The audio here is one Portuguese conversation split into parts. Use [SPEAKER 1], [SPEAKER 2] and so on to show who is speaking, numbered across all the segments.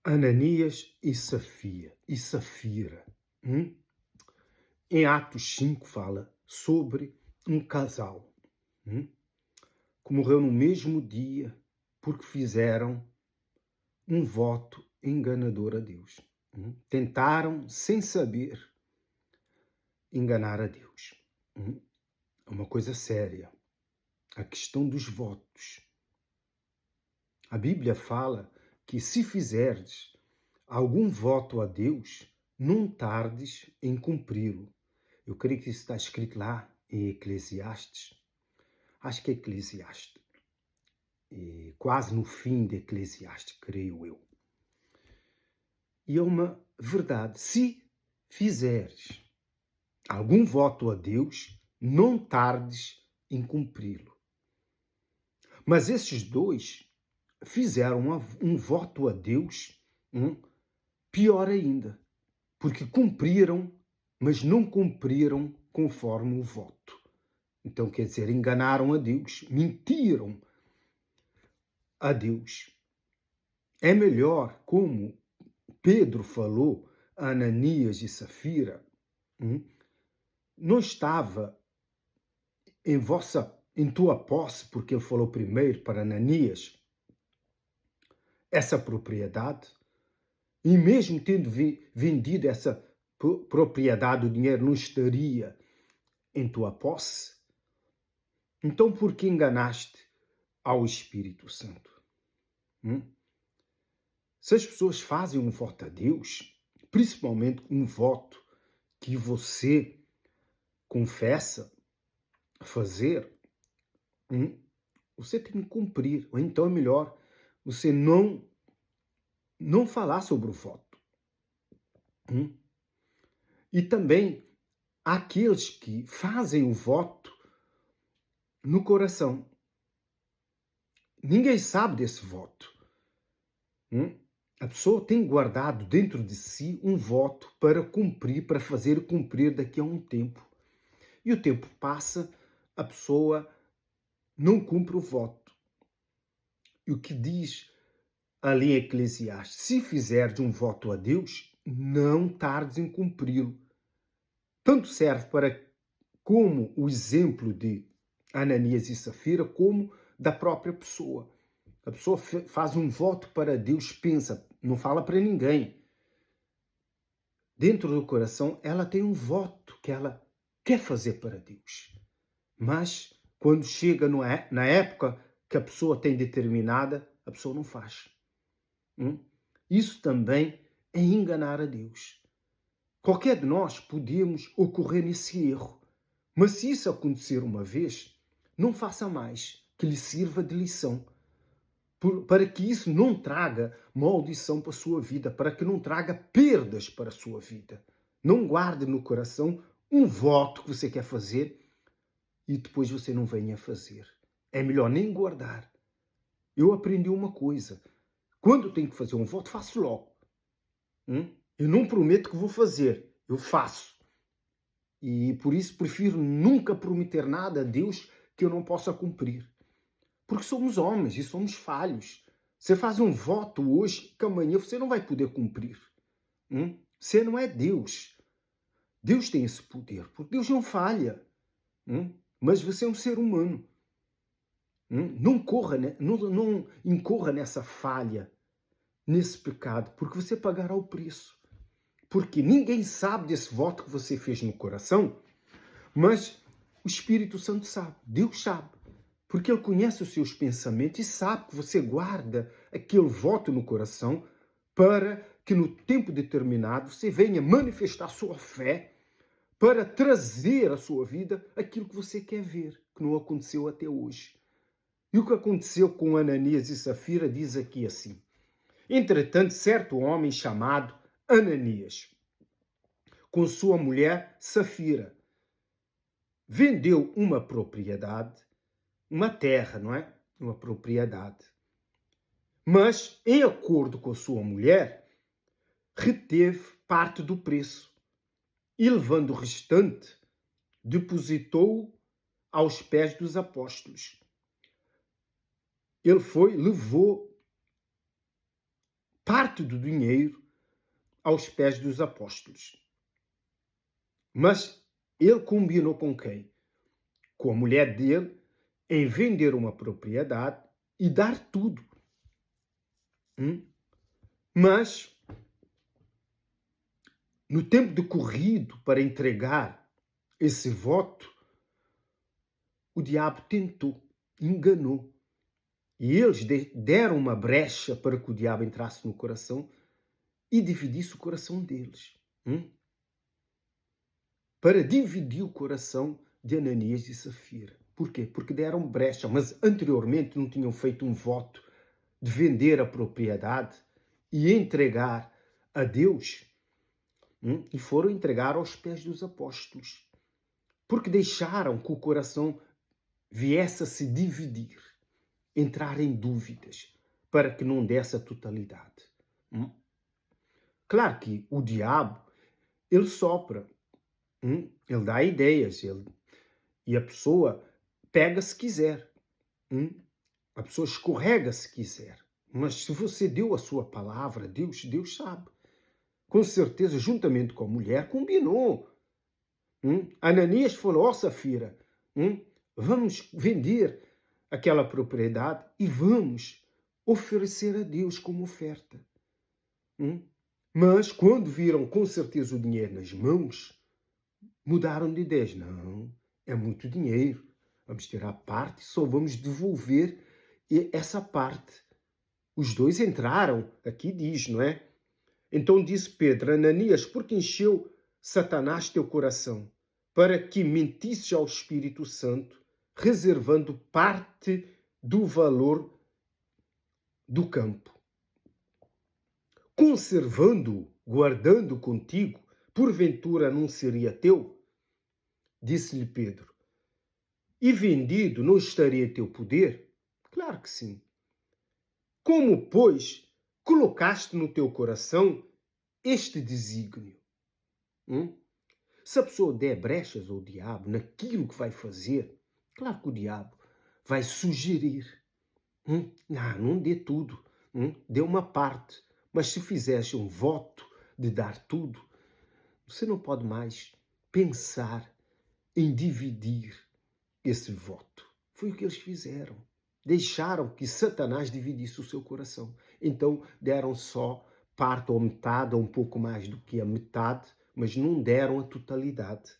[SPEAKER 1] Ananias e Safira. hum? Em Atos 5 fala sobre um casal que morreu no mesmo dia porque fizeram um voto enganador a Deus. Tentaram, sem saber, enganar a Deus. É uma coisa séria. A questão dos votos. A Bíblia fala que se fizerdes algum voto a Deus, não tardes em cumpri-lo. Eu creio que isso está escrito lá em Eclesiastes. Acho que é Eclesiastes. E quase no fim de Eclesiastes, creio eu. E é uma verdade. Se fizeres algum voto a Deus, não tardes em cumpri-lo. Mas esses dois fizeram um voto a Deus pior ainda, porque cumpriram, mas não cumpriram conforme o voto. Então, quer dizer, enganaram a Deus, mentiram a Deus. É melhor, como Pedro falou a Ananias e Safira, não estava em tua posse, porque ele falou primeiro para Ananias, essa propriedade, e mesmo tendo vendido essa propriedade, o dinheiro não estaria em tua posse. Então, por que enganaste ao Espírito Santo? Se as pessoas fazem um voto a Deus, principalmente um voto que você confessa fazer, você tem que cumprir. Ou então é melhor você não falar sobre o voto. E também aqueles que fazem o voto no coração. Ninguém sabe desse voto. A pessoa tem guardado dentro de si um voto para cumprir, para fazer cumprir daqui a um tempo. E o tempo passa, a pessoa não cumpre o voto. E o que diz ali em Eclesiastes? Se fizeres um voto a Deus, não tardes em cumpri-lo. Tanto serve para como o exemplo de Ananias e Safira, como da própria pessoa. A pessoa faz um voto para Deus, pensa, não fala para ninguém. Dentro do coração, ela tem um voto que ela quer fazer para Deus. Mas, quando chega na época que a pessoa tem determinada, a pessoa não faz. Isso também é enganar a Deus. Qualquer de nós podemos ocorrer nesse erro. Mas se isso acontecer uma vez, não faça mais, que lhe sirva de lição. Para que isso não traga maldição para a sua vida, para que não traga perdas para a sua vida. Não guarde no coração um voto que você quer fazer e depois você não venha fazer. É melhor nem guardar. Eu aprendi uma coisa. Quando eu tenho que fazer um voto, faço logo. Eu não prometo que vou fazer, eu faço. E por isso prefiro nunca prometer nada a Deus que eu não possa cumprir. Porque somos homens e somos falhos. Você faz um voto hoje que amanhã você não vai poder cumprir. Você não é Deus. Deus tem esse poder, porque Deus não falha. Mas você é um ser humano. Não incorra nessa falha, nesse pecado, porque você pagará o preço. Porque ninguém sabe desse voto que você fez no coração, mas o Espírito Santo sabe, Deus sabe. Porque Ele conhece os seus pensamentos e sabe que você guarda aquele voto no coração para que no tempo determinado você venha manifestar sua fé para trazer à sua vida aquilo que você quer ver, que não aconteceu até hoje. E o que aconteceu com Ananias e Safira diz aqui assim. Entretanto, certo homem chamado Ananias, com sua mulher Safira, vendeu uma propriedade, uma terra, não é? Uma propriedade. Mas, em acordo com a sua mulher, reteve parte do preço e, levando o restante, depositou-o aos pés dos apóstolos. Ele levou parte do dinheiro aos pés dos apóstolos. Mas ele combinou com quem? Com a mulher dele em vender uma propriedade e dar tudo. Mas, no tempo decorrido para entregar esse voto, o diabo tentou, enganou. E eles deram uma brecha para que o diabo entrasse no coração e dividisse o coração deles. Para dividir o coração de Ananias e Safira. Por quê? Porque deram brecha, mas anteriormente não tinham feito um voto de vender a propriedade e entregar a Deus, e foram entregar aos pés dos apóstolos. Porque deixaram que o coração viesse a se dividir, entrar em dúvidas, para que não desse a totalidade. Claro que o diabo, ele sopra, ele dá ideias, e a pessoa pega se quiser, a pessoa escorrega se quiser. Mas se você deu a sua palavra a Deus, Deus sabe. Com certeza, juntamente com a mulher, combinou. Ananias falou, ó Safira, vamos vender aquela propriedade e vamos oferecer a Deus como oferta. Mas quando viram com certeza o dinheiro nas mãos, mudaram de ideias. Não, é muito dinheiro. Vamos tirar parte, só vamos devolver essa parte. Os dois entraram, aqui diz, não é? Então disse Pedro, Ananias, por que encheu Satanás teu coração? Para que mentisses ao Espírito Santo, reservando parte do valor do campo. Conservando-o, guardando contigo, porventura não seria teu? Disse-lhe Pedro. E vendido não estaria em teu poder? Claro que sim. Como, pois, colocaste no teu coração este desígnio? Se a pessoa der brechas ao diabo naquilo que vai fazer, claro que o diabo vai sugerir. Não dê tudo, dê uma parte. Mas se fizeres um voto de dar tudo, você não pode mais pensar em dividir esse voto. Foi o que eles fizeram. Deixaram que Satanás dividisse o seu coração. Então deram só parte ou metade, ou um pouco mais do que a metade, mas não deram a totalidade.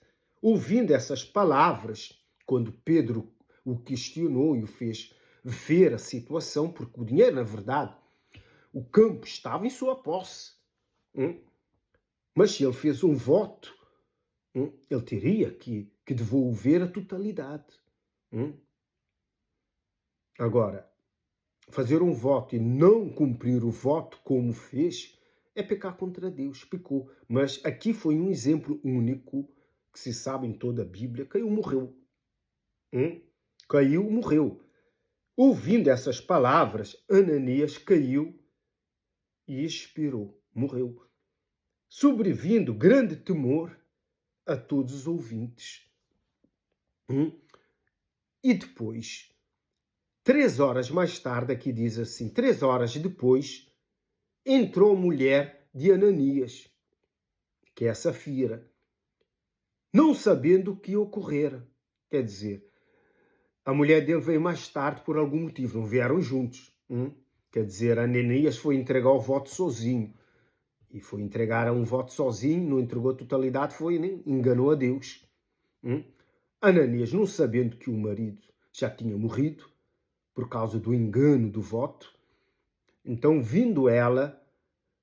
[SPEAKER 1] Ouvindo essas palavras, quando Pedro o questionou e o fez ver a situação, porque o dinheiro, na verdade, o campo estava em sua posse. Mas se ele fez um voto, ele teria que devolver a totalidade. Agora, fazer um voto e não cumprir o voto como fez é pecar contra Deus. Pecou. Mas aqui foi um exemplo único que se sabe em toda a Bíblia. Caiu, morreu. Caiu, morreu. Ouvindo essas palavras, Ananias caiu e expirou, morreu. Sobrevindo grande temor a todos os ouvintes. E depois, 3 horas mais tarde, aqui diz assim, 3 horas depois, entrou a mulher de Ananias, que é a Safira, não sabendo o que ocorrera. Quer dizer, a mulher dele veio mais tarde por algum motivo, não vieram juntos. Quer dizer, Ananias foi entregar o voto sozinho. E foi entregar um voto sozinho, não entregou a totalidade, enganou a Deus. Ananias, não sabendo que o marido já tinha morrido, por causa do engano do voto, então, vindo ela,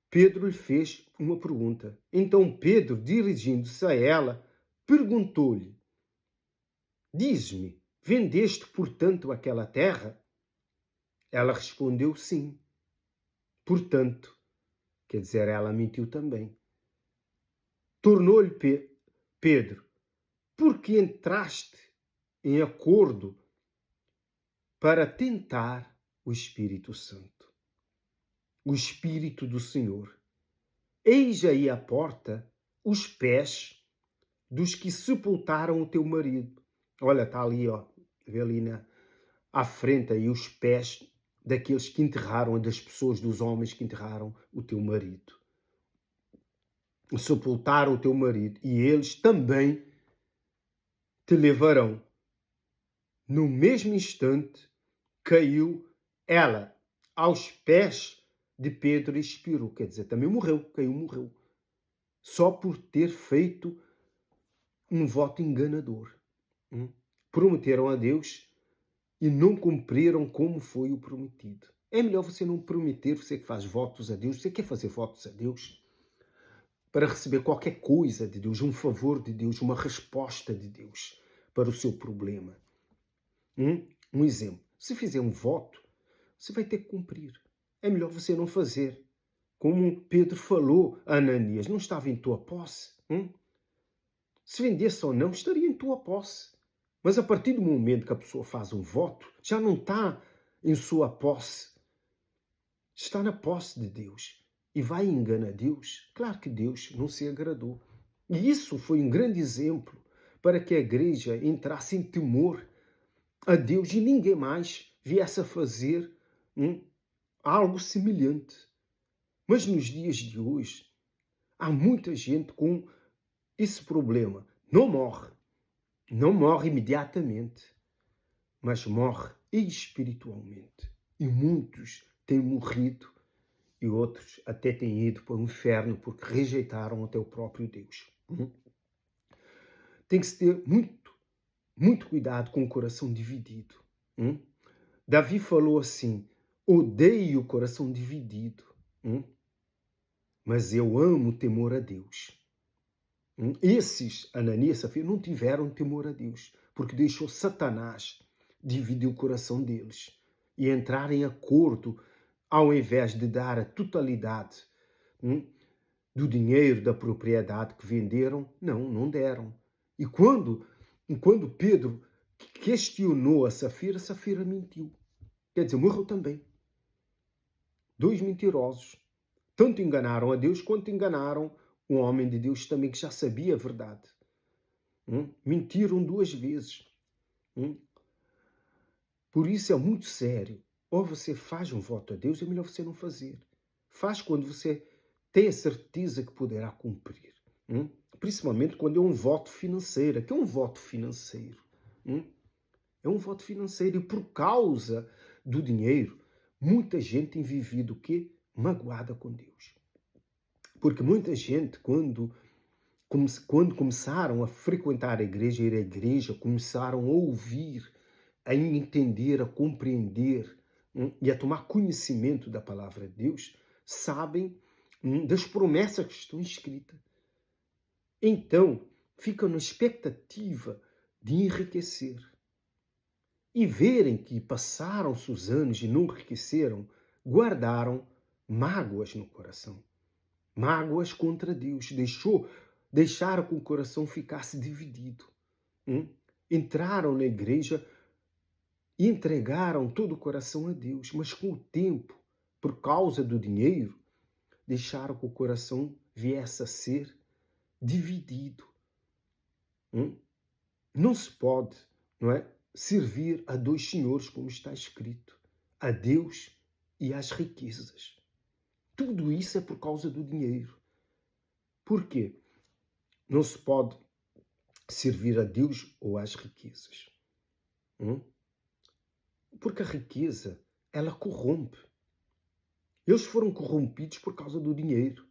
[SPEAKER 1] Pedro lhe fez uma pergunta. Então Pedro, dirigindo-se a ela, perguntou-lhe, diz-me, vendeste, portanto, aquela terra? Ela respondeu, sim. Portanto, quer dizer, ela mentiu também. Tornou-lhe Pedro, porque entraste em acordo para tentar o Espírito Santo, o Espírito do Senhor. Eis aí à porta os pés dos que sepultaram o teu marido. Olha, está ali, vê ali à frente aí os pés daqueles que enterraram, das pessoas, dos homens que enterraram o teu marido. Sepultaram o teu marido e eles também te levarão. No mesmo instante, caiu ela aos pés de Pedro e expirou. Quer dizer, também morreu, caiu, morreu. Só por ter feito um voto enganador. Prometeram a Deus e não cumpriram como foi o prometido. É melhor você não prometer, você que faz votos a Deus, você quer fazer votos a Deus para receber qualquer coisa de Deus, um favor de Deus, uma resposta de Deus para o seu problema. Um exemplo, se fizer um voto, você vai ter que cumprir. É melhor você não fazer. Como Pedro falou a Ananias, não estava em tua posse. Se vendesse ou não, estaria em tua posse. Mas a partir do momento que a pessoa faz um voto, já não está em sua posse. Está na posse de Deus. E vai e engana Deus. Claro que Deus não se agradou. E isso foi um grande exemplo para que a igreja entrasse em temor a Deus e ninguém mais viesse a fazer algo semelhante. Mas nos dias de hoje, há muita gente com esse problema. Não morre imediatamente, mas morre espiritualmente. E muitos têm morrido e outros até têm ido para o inferno porque rejeitaram até o próprio Deus. Tem que se ter muito cuidado com o coração dividido. Davi falou assim, odeio o coração dividido, mas eu amo o temor a Deus. Esses, Ananias e Safira, não tiveram temor a Deus, porque deixou Satanás dividir o coração deles e entrar em acordo, ao invés de dar a totalidade do dinheiro, da propriedade que venderam, não deram. E quando Pedro questionou a Safira mentiu. Quer dizer, morreu também. Dois mentirosos. Tanto enganaram a Deus quanto enganaram um homem de Deus também que já sabia a verdade. Mentiram duas vezes. Por isso é muito sério. Ou você faz um voto a Deus, é melhor você não fazer. Faz quando você tem a certeza que poderá cumprir. Principalmente quando é um voto financeiro. Que é um voto financeiro? É um voto financeiro. E por causa do dinheiro, muita gente tem vivido o quê? Magoada com Deus. Porque muita gente, quando começaram a frequentar a igreja, ir à igreja, começaram a ouvir, a entender, a compreender e a tomar conhecimento da palavra de Deus, sabem das promessas que estão escritas. Então, ficam na expectativa de enriquecer. E verem que passaram-se os anos e não enriqueceram, guardaram mágoas no coração. Mágoas contra Deus. Deixaram que o coração ficasse dividido. Entraram na igreja e entregaram todo o coração a Deus. Mas com o tempo, por causa do dinheiro, deixaram que o coração viesse a ser dividido. Não se pode, servir a dois senhores, como está escrito, a Deus e às riquezas. Tudo isso é por causa do dinheiro. Por quê? Não se pode servir a Deus ou às riquezas. Porque a riqueza, ela corrompe. Eles foram corrompidos por causa do dinheiro.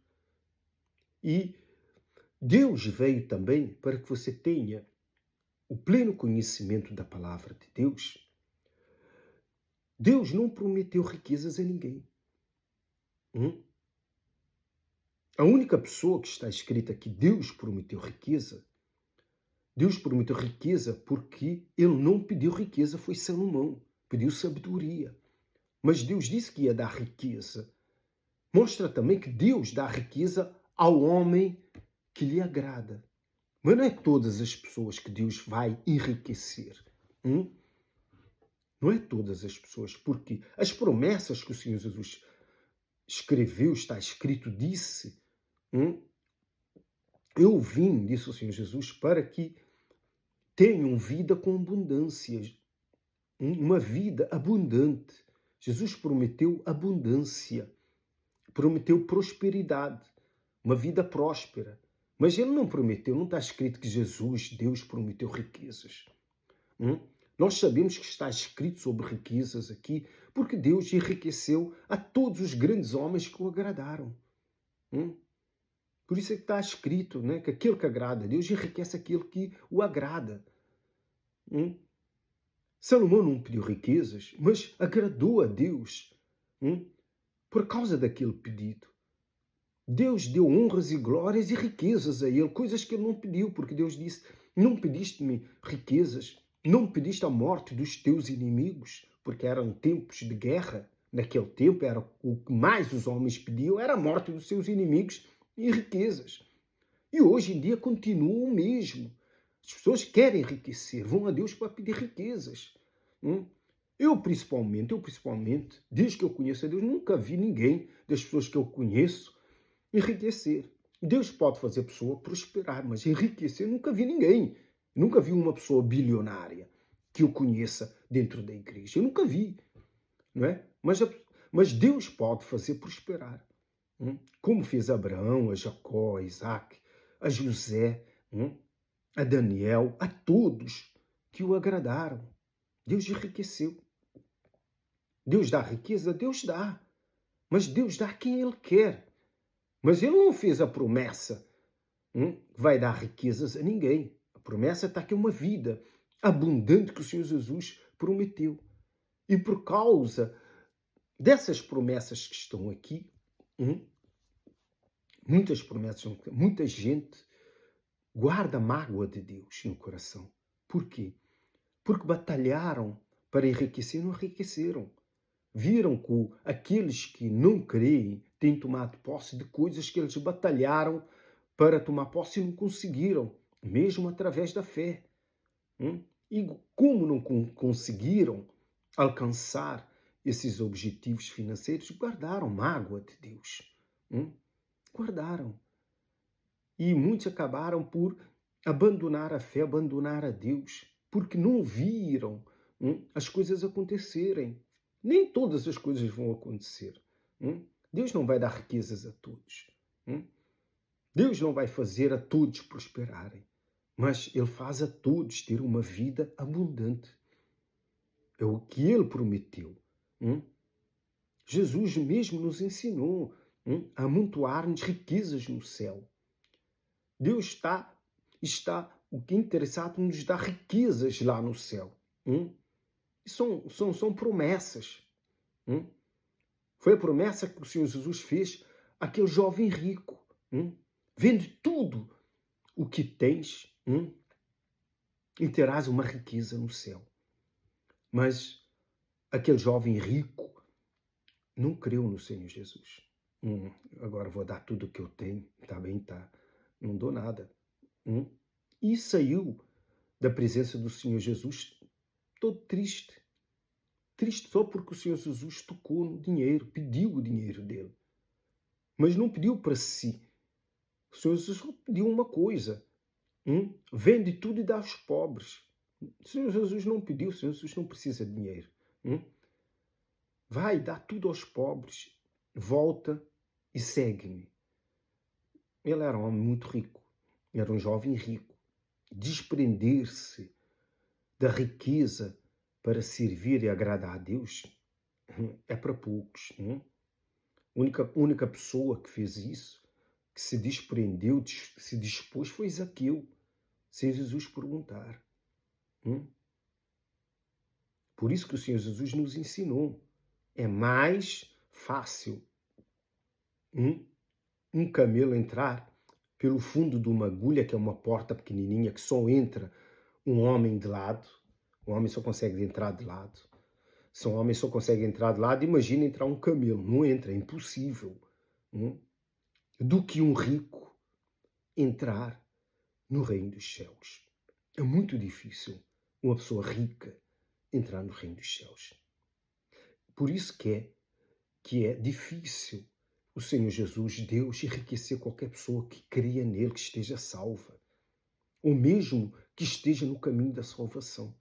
[SPEAKER 1] E Deus veio também para que você tenha o pleno conhecimento da palavra de Deus. Deus não prometeu riquezas a ninguém. A única pessoa que está escrita que Deus prometeu riqueza porque ele não pediu riqueza, foi Salomão, pediu sabedoria. Mas Deus disse que ia dar riqueza. Mostra também que Deus dá riqueza ao homem que lhe agrada. Mas não é todas as pessoas que Deus vai enriquecer. Não é todas as pessoas, porque as promessas que o Senhor Jesus escreveu, está escrito, disse, eu vim, disse o Senhor Jesus, para que tenham vida com abundância, uma vida abundante, Jesus prometeu abundância, prometeu prosperidade, uma vida próspera. Mas ele não prometeu, não está escrito que Jesus, Deus, prometeu riquezas. Nós sabemos que está escrito sobre riquezas aqui, porque Deus enriqueceu a todos os grandes homens que o agradaram. Por isso é que está escrito, né, que aquele que agrada a Deus enriquece aquele que o agrada. Salomão não pediu riquezas, mas agradou a Deus por causa daquele pedido. Deus deu honras e glórias e riquezas a ele, coisas que ele não pediu, porque Deus disse: não pediste-me riquezas, não pediste a morte dos teus inimigos, porque eram tempos de guerra. Naquele tempo, era o que mais os homens pediam, era a morte dos seus inimigos e riquezas. E hoje em dia continua o mesmo. As pessoas querem enriquecer, vão a Deus para pedir riquezas. Eu principalmente, desde que eu conheço a Deus, nunca vi ninguém das pessoas que eu conheço enriquecer. Deus pode fazer a pessoa prosperar, mas enriquecer nunca vi ninguém. Nunca vi uma pessoa bilionária que eu conheça dentro da igreja. Eu nunca vi. Não é? Mas Deus pode fazer prosperar. Como fez a Abraão, a Jacó, a Isaac, a José, a Daniel, a todos que o agradaram. Deus enriqueceu. Deus dá riqueza? Deus dá. Mas Deus dá a quem Ele quer. Mas Ele não fez a promessa que vai dar riquezas a ninguém. A promessa está aqui, uma vida abundante que o Senhor Jesus prometeu. E por causa dessas promessas que estão aqui, muitas promessas, muita gente guarda a mágoa de Deus no coração. Por quê? Porque batalharam para enriquecer e não enriqueceram. Viram que aqueles que não creem têm tomado posse de coisas que eles batalharam para tomar posse e não conseguiram, mesmo através da fé. E como não conseguiram alcançar esses objetivos financeiros, guardaram mágoa de Deus. Guardaram. E muitos acabaram por abandonar a fé, abandonar a Deus, porque não viram as coisas acontecerem. Nem todas as coisas vão acontecer. Deus não vai dar riquezas a todos. Deus não vai fazer a todos prosperarem. Mas Ele faz a todos ter uma vida abundante. É o que Ele prometeu. Jesus mesmo nos ensinou a amontoar-nos riquezas no céu. Deus está o que é interessado em nos dar riquezas lá no céu. São promessas. Foi a promessa que o Senhor Jesus fez àquele jovem rico. Vende tudo o que tens e terás uma riqueza no céu. Mas aquele jovem rico não creu no Senhor Jesus. Agora vou dar tudo o que eu tenho. Tá bem, tá. Não dou nada. E saiu da presença do Senhor Jesus todo triste. Triste só porque o Senhor Jesus tocou no dinheiro, pediu o dinheiro dele. Mas não pediu para si. O Senhor Jesus só pediu uma coisa. Vende tudo e dá aos pobres. O Senhor Jesus não pediu, o Senhor Jesus não precisa de dinheiro. Vai, dá tudo aos pobres. Volta e segue-me. Ele era um homem muito rico. Era um jovem rico. Desprender-se da riqueza para servir e agradar a Deus é para poucos. A única pessoa que fez isso, que se desprendeu, se dispôs, foi Zaqueu, sem Jesus perguntar. Por isso que o Senhor Jesus nos ensinou. É mais fácil um camelo entrar pelo fundo de uma agulha, que é uma porta pequenininha, que só entra um homem de lado. O homem só consegue entrar de lado. Se um homem só consegue entrar de lado, imagina entrar um camelo. Não entra, é impossível. Do que um rico entrar no reino dos céus. É muito difícil uma pessoa rica entrar no reino dos céus. Por isso que é difícil o Senhor Jesus, Deus, enriquecer qualquer pessoa que creia nele, que esteja salva. Ou mesmo que esteja no caminho da salvação.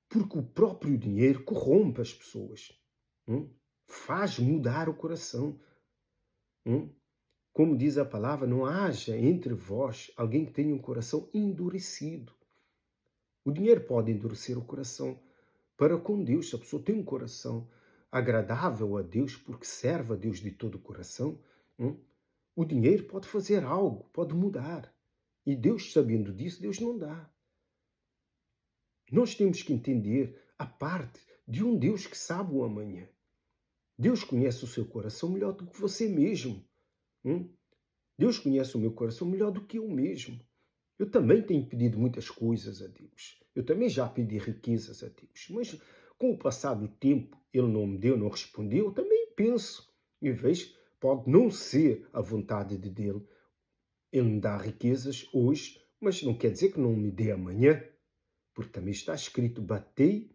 [SPEAKER 1] Porque o próprio dinheiro corrompe as pessoas. hum, faz mudar o coração. hum. Como diz a palavra, não haja entre vós alguém que tenha um coração endurecido. O dinheiro pode endurecer o coração para com Deus. Se a pessoa tem um coração agradável a Deus, porque serve a Deus de todo o coração, hum, o dinheiro pode fazer algo, pode mudar. E Deus, sabendo disso, Deus não dá. Nós temos que entender a parte de um Deus que sabe o amanhã. Deus conhece o seu coração melhor do que você mesmo. hum. Deus conhece o meu coração melhor do que eu mesmo. Eu também tenho pedido muitas coisas a Deus. Eu também já pedi riquezas a Deus. Mas com o passar do tempo, Ele não me deu, não respondeu. Eu também penso. E vejo, pode não ser a vontade de Deus. Ele me dá riquezas hoje, mas não quer dizer que não me dê amanhã. Porque também está escrito, batei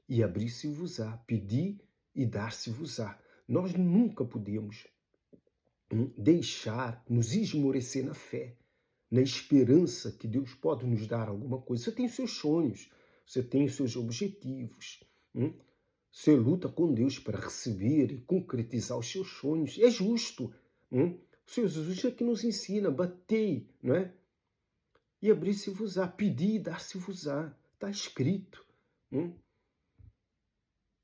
[SPEAKER 1] e abrir-se-vos-á. Pedi e dar-se-vos-á. Nós nunca podemos deixar nos esmorecer na fé, na esperança que Deus pode nos dar alguma coisa. Você tem os seus sonhos, você tem os seus objetivos. Você luta com Deus para receber e concretizar os seus sonhos. É justo. O Senhor Jesus é que nos ensina, batei, não é? E abrir-se-vos-á, pedir e dar-se-vos-á. Está escrito.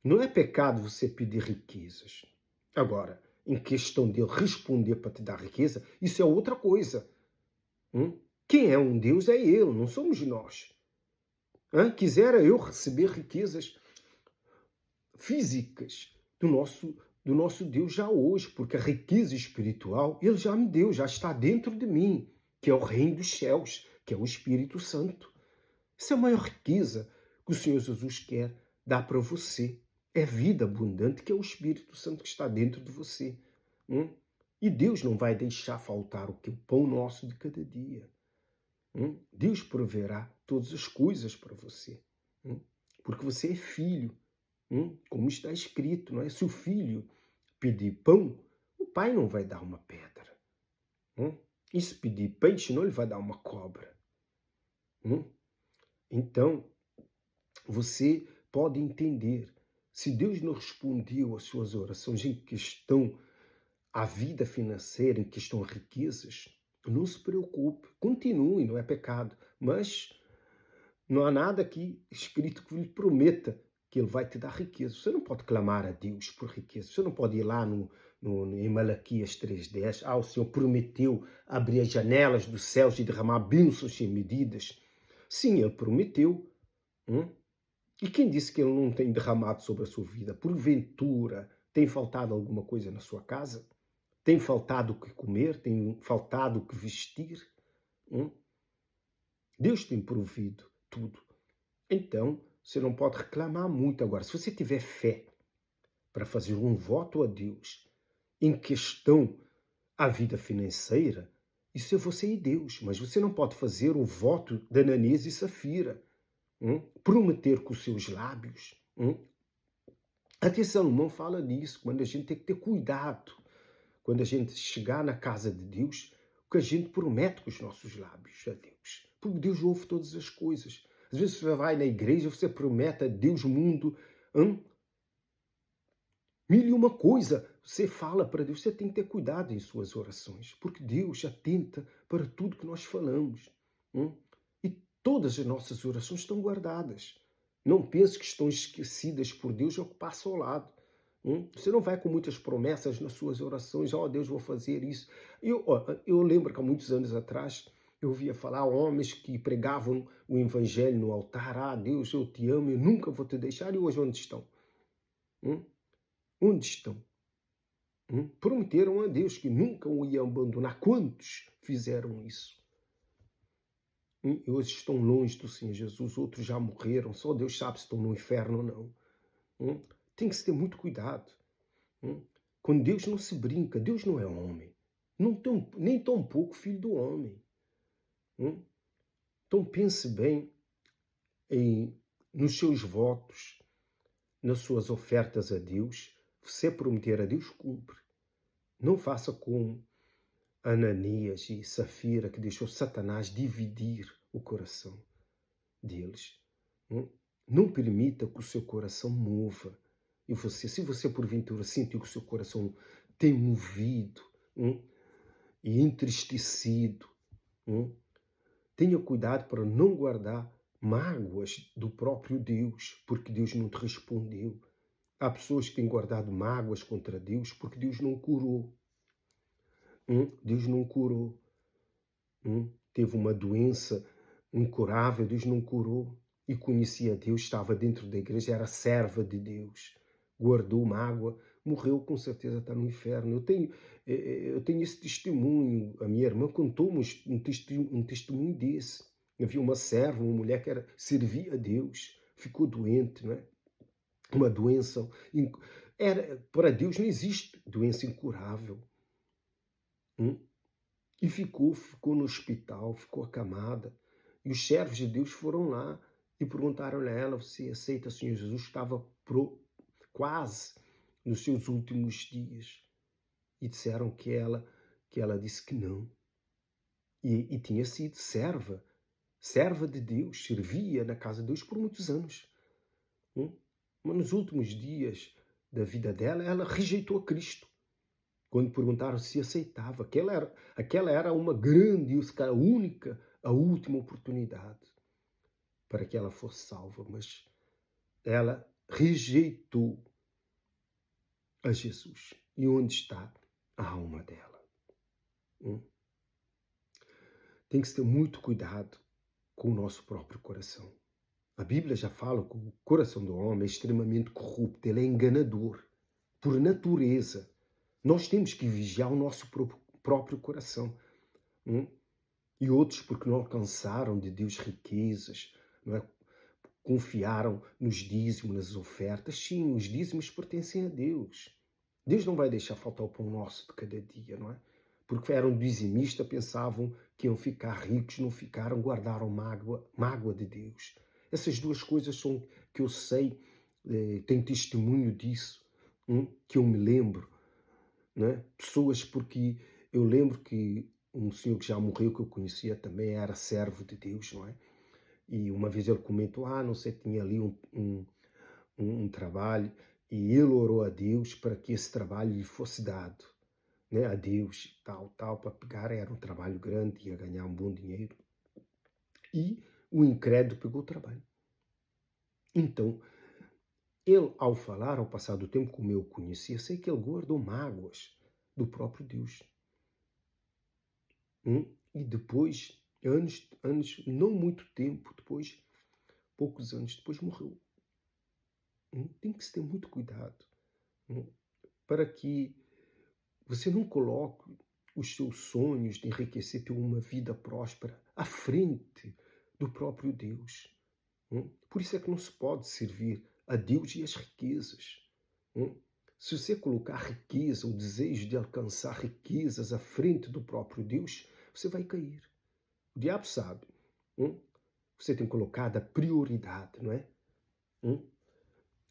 [SPEAKER 1] Não é pecado você pedir riquezas. Agora, em questão de ele responder para te dar riqueza, isso é outra coisa. Quem é um Deus é Ele, não somos nós. Quisera eu receber riquezas físicas do nosso Deus já hoje, porque a riqueza espiritual Ele já me deu, já está dentro de mim, que é o reino dos céus, que é o Espírito Santo. Essa é a maior riqueza que o Senhor Jesus quer dar para você. É vida abundante, que é o Espírito Santo que está dentro de você. E Deus não vai deixar faltar o pão nosso de cada dia. Deus proverá todas as coisas para você. Porque você é filho. Como está escrito, não é? Se o filho pedir pão, o pai não vai dar uma pedra. E se pedir peixe, não lhe vai dar uma cobra. Então, você pode entender, se Deus não respondeu às suas orações em questão à vida financeira, em questão a riquezas, não se preocupe, continue, não é pecado, mas não há nada aqui escrito que lhe prometa que Ele vai te dar riqueza. Você não pode clamar a Deus por riqueza, você não pode ir lá em Malaquias 3:10, o Senhor prometeu abrir as janelas dos céus e derramar bênçãos sem medidas. Sim, Ele prometeu. E quem disse que Ele não tem derramado sobre a sua vida? Porventura, tem faltado alguma coisa na sua casa? Tem faltado o que comer? Tem faltado o que vestir? Deus tem provido tudo. Então, você não pode reclamar muito. Agora, se você tiver fé para fazer um voto a Deus em questão à vida financeira, isso é você e Deus. Mas você não pode fazer o voto de Ananias e Safira. Prometer com os seus lábios. Até Salomão fala disso, quando a gente tem que ter cuidado. Quando a gente chegar na casa de Deus, o que a gente promete com os nossos lábios a Deus. Porque Deus ouve todas as coisas. Às vezes você vai na igreja, você promete a Deus, mundo, mil e uma coisa. Você fala para Deus, você tem que ter cuidado em suas orações, porque Deus atenta para tudo que nós falamos. E todas as nossas orações estão guardadas. Não pense que estão esquecidas por Deus ou que passam ao lado. Você não vai com muitas promessas nas suas orações. Deus, vou fazer isso. Eu lembro que há muitos anos atrás eu ouvia falar homens que pregavam o evangelho no altar. Deus, eu te amo, eu nunca vou te deixar. E hoje onde estão? Onde estão? Prometeram a Deus que nunca o iam abandonar. Quantos fizeram isso? E hoje estão longe do Senhor Jesus. Outros já morreram. Só Deus sabe se estão no inferno ou não. Tem que se ter muito cuidado. Com Deus não se brinca. Deus não é homem. Nem tão pouco filho do homem. Então pense bem nos seus votos, nas suas ofertas a Deus. Você prometer a Deus, cumpre. Não faça como Ananias e Safira, que deixou Satanás dividir o coração deles. Não permita que o seu coração mova E se você porventura sentiu que o seu coração tem movido, e entristecido, tenha cuidado para não guardar mágoas do próprio Deus, porque Deus não te respondeu. Há pessoas que têm guardado mágoas contra Deus porque Deus não curou. Deus não curou. Teve uma doença incurável, Deus não curou. E conhecia Deus, estava dentro da igreja, era serva de Deus. Guardou mágoa, morreu, com certeza está no inferno. Eu tenho esse testemunho. A minha irmã contou-me um testemunho desse. Havia uma serva, uma mulher que servia a Deus, ficou doente, não é? Uma doença. Para Deus não existe doença incurável. E ficou no hospital, ficou acamada. E os servos de Deus foram lá e perguntaram a ela: você aceita o Senhor Jesus? Estava quase nos seus últimos dias. E disseram que ela disse que não. E tinha sido serva de Deus, servia na casa de Deus por muitos anos. Mas nos últimos dias da vida dela, ela rejeitou a Cristo. Quando perguntaram se aceitava, aquela era uma grande, a única, a última oportunidade para que ela fosse salva, mas ela rejeitou a Jesus. E onde está a alma dela? Tem que se ter muito cuidado com o nosso próprio coração. A Bíblia já fala que o coração do homem é extremamente corrupto, ele é enganador, por natureza. Nós temos que vigiar o nosso próprio coração. E outros, porque não alcançaram de Deus riquezas, não é? Confiaram nos dízimos, nas ofertas. Sim, os dízimos pertencem a Deus. Deus não vai deixar faltar o pão nosso de cada dia, não é? Porque eram dizimistas, pensavam que iam ficar ricos, não ficaram, guardaram mágoa de Deus. Essas duas coisas são que eu sei, tenho testemunho disso, que eu me lembro. Né? Pessoas, porque eu lembro que um senhor que já morreu, que eu conhecia também, era servo de Deus, não é? E uma vez ele comentou, não sei, tinha ali um trabalho, e ele orou a Deus para que esse trabalho lhe fosse dado, né? A Deus, tal, para pegar, era um trabalho grande, ia ganhar um bom dinheiro. E o incrédulo pegou o trabalho. Então, ele, ao falar, ao passar do tempo, como eu o conhecia, sei que ele guardou mágoas do próprio Deus. E depois, anos, não muito tempo depois, poucos anos depois, morreu. Tem que se ter muito cuidado para que você não coloque os seus sonhos de enriquecer, ter uma vida próspera à frente do próprio Deus. Por isso é que não se pode servir a Deus e as riquezas. Se você colocar riqueza, o desejo de alcançar riquezas à frente do próprio Deus, você vai cair. O diabo sabe. Você tem colocado a prioridade, não é?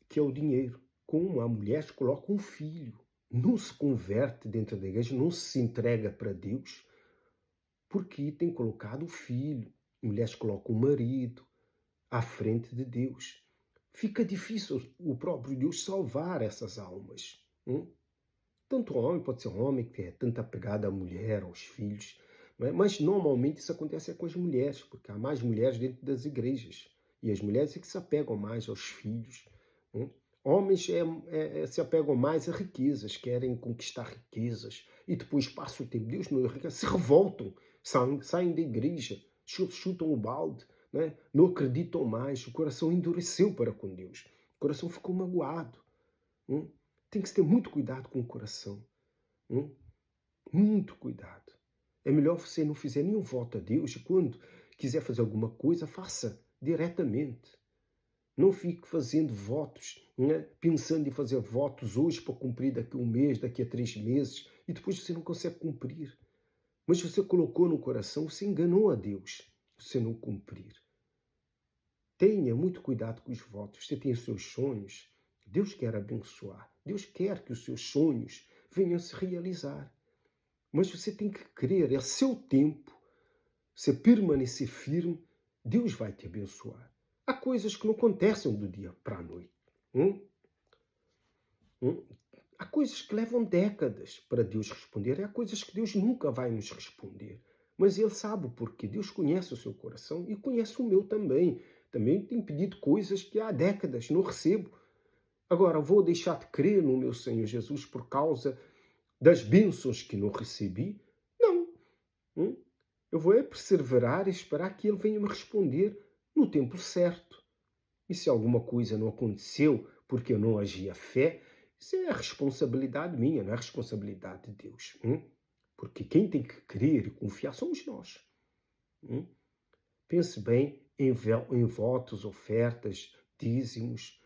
[SPEAKER 1] Que é o dinheiro. Como a mulher coloca um filho. Não se converte dentro da igreja, não se entrega para Deus, porque tem colocado o filho. Mulheres colocam o marido à frente de Deus. Fica difícil o próprio Deus salvar essas almas. Tanto o homem, pode ser um homem que é tanto apegado à mulher, aos filhos, não é? Mas normalmente isso acontece com as mulheres, porque há mais mulheres dentro das igrejas. E as mulheres é que se apegam mais aos filhos. Homens se apegam mais a riquezas, querem conquistar riquezas. E depois passa o tempo, Deus não é, se revoltam, saem da igreja, chutam o balde, não acreditam mais, o coração endureceu para com Deus. O coração ficou magoado. Tem que se ter muito cuidado com o coração. Muito cuidado. É melhor você não fazer nenhum voto a Deus e quando quiser fazer alguma coisa, faça diretamente. Não fique fazendo votos, pensando em fazer votos hoje para cumprir daqui a um mês, daqui a 3 meses, e depois você não consegue cumprir. Mas você colocou no coração, você enganou a Deus, você não cumprir. Tenha muito cuidado com os votos. Você tem os seus sonhos, Deus quer abençoar. Deus quer que os seus sonhos venham a se realizar. Mas você tem que crer, é seu tempo. Se permanecer firme, Deus vai te abençoar. Há coisas que não acontecem do dia para a noite. Hum? Há coisas que levam décadas para Deus responder, há coisas que Deus nunca vai nos responder. Mas Ele sabe o porquê. Deus conhece o seu coração e conhece o meu também. Também tenho pedido coisas que há décadas não recebo. Agora, vou deixar de crer no meu Senhor Jesus por causa das bênçãos que não recebi? Não. Hum? Eu vou perseverar e esperar que Ele venha me responder no tempo certo. E se alguma coisa não aconteceu porque eu não agi a fé, isso é a responsabilidade minha, não é a responsabilidade de Deus. Porque quem tem que crer e confiar somos nós. Hum? Pense bem em votos, ofertas, dízimos.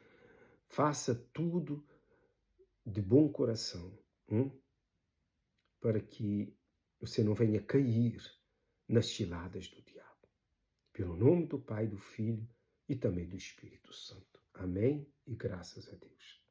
[SPEAKER 1] Faça tudo de bom coração, para que você não venha cair nas ciladas do diabo. Pelo nome do Pai, do Filho e também do Espírito Santo. Amém e graças a Deus.